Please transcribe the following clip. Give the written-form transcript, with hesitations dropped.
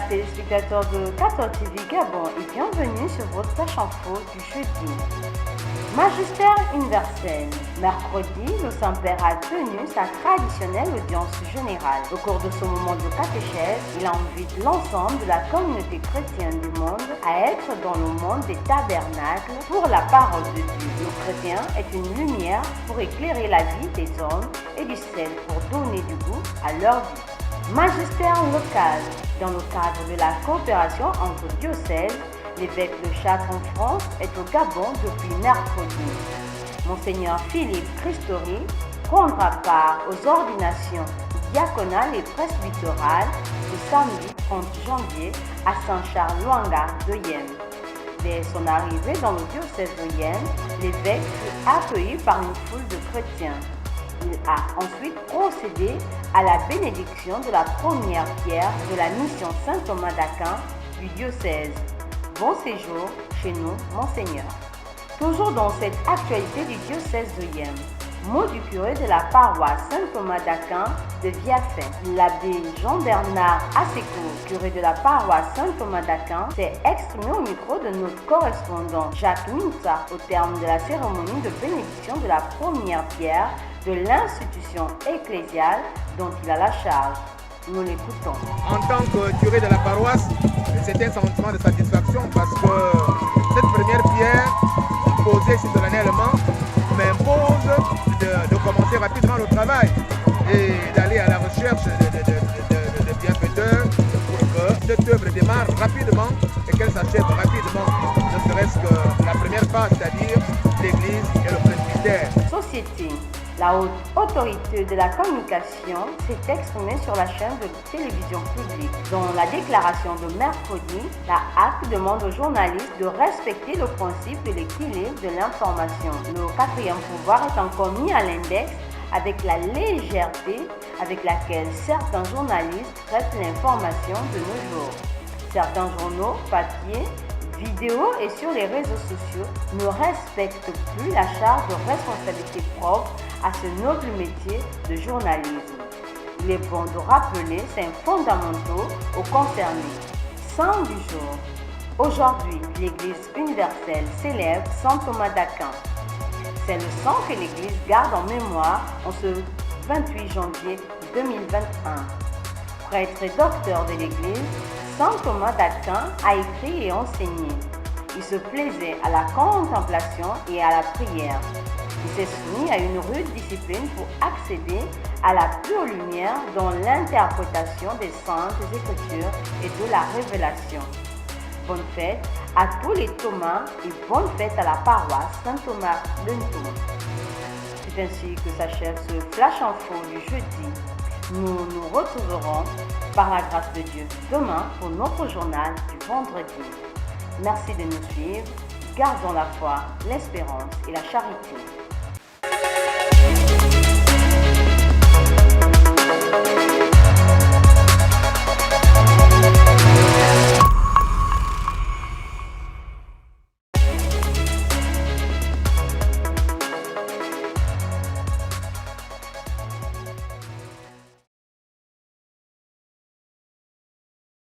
téléspectateurs de 14 TV Gabon et bienvenue sur votre flash info du jeudi. Magistère universel. Mercredi, le Saint-Père a tenu sa traditionnelle audience générale. Au cours de ce moment de catéchèse, il invite l'ensemble de la communauté chrétienne du monde à être dans le monde des tabernacles pour la parole de Dieu. Le chrétien est une lumière pour éclairer la vie des hommes et du sel pour donner du goût à leur vie. Magistère local. Dans le cadre de la coopération entre diocèses, l'évêque de Chartres en France est au Gabon depuis mercredi. Monseigneur Philippe Christori prendra part aux ordinations diaconales et presbytérales le samedi 30 janvier à Saint-Charles-Luanga de Yem. Dès son arrivée dans le diocèse de Yem, l'évêque fut accueilli par une foule de chrétiens. Il a ensuite procédé à la bénédiction de la première pierre de la mission Saint-Thomas d'Aquin du diocèse. Bon séjour chez nous, Monseigneur. Toujours dans cette actualité du diocèse de Yem, mot du curé de la paroisse Saint-Thomas d'Aquin de Viafin. L'abbé Jean-Bernard Asseco, curé de la paroisse Saint-Thomas d'Aquin, s'est exprimé au micro de notre correspondant Jacques Minta au terme de la cérémonie de bénédiction de la première pierre de l'institution ecclésiale dont il a la charge. Nous l'écoutons. En tant que curé de la paroisse, c'est un sentiment de satisfaction parce que cette première pierre posée solennellement m'impose de commencer rapidement le travail et d'aller à la recherche de bienfaiteurs pour que cette œuvre démarre rapidement et qu'elle s'achève rapidement, ne serait-ce que la première phase, c'est-à-dire l'église et le presbytère. Société. La haute autorité de la communication s'est exprimée sur la chaîne de télévision publique. Dans la déclaration de mercredi, la HAC demande aux journalistes de respecter le principe de l'équilibre de l'information. Le quatrième pouvoir est encore mis à l'index avec la légèreté avec laquelle certains journalistes traitent l'information de nos jours. Certains journaux, papier, vidéo et sur les réseaux sociaux ne respectent plus la charge de responsabilité propre à ce noble métier de journalisme. Il est bon de rappeler ces fondamentaux aux concernés. Saint du jour. Aujourd'hui, l'Église universelle célèbre Saint Thomas d'Aquin. C'est le saint que l'Église garde en mémoire en ce 28 janvier 2021. Prêtre et docteur de l'Église, Saint Thomas d'Aquin a écrit et enseigné. Il se plaisait à la contemplation et à la prière. Il s'est soumis à une rude discipline pour accéder à la pure lumière dans l'interprétation des saintes écritures et de la révélation. Bonne fête à tous les Thomas et bonne fête à la paroisse Saint-Thomas de Ntoum. C'est ainsi que s'achève ce flash info du jeudi. Nous nous retrouverons par la grâce de Dieu demain pour notre journal du vendredi. Merci de nous suivre. Gardons la foi, l'espérance et la charité.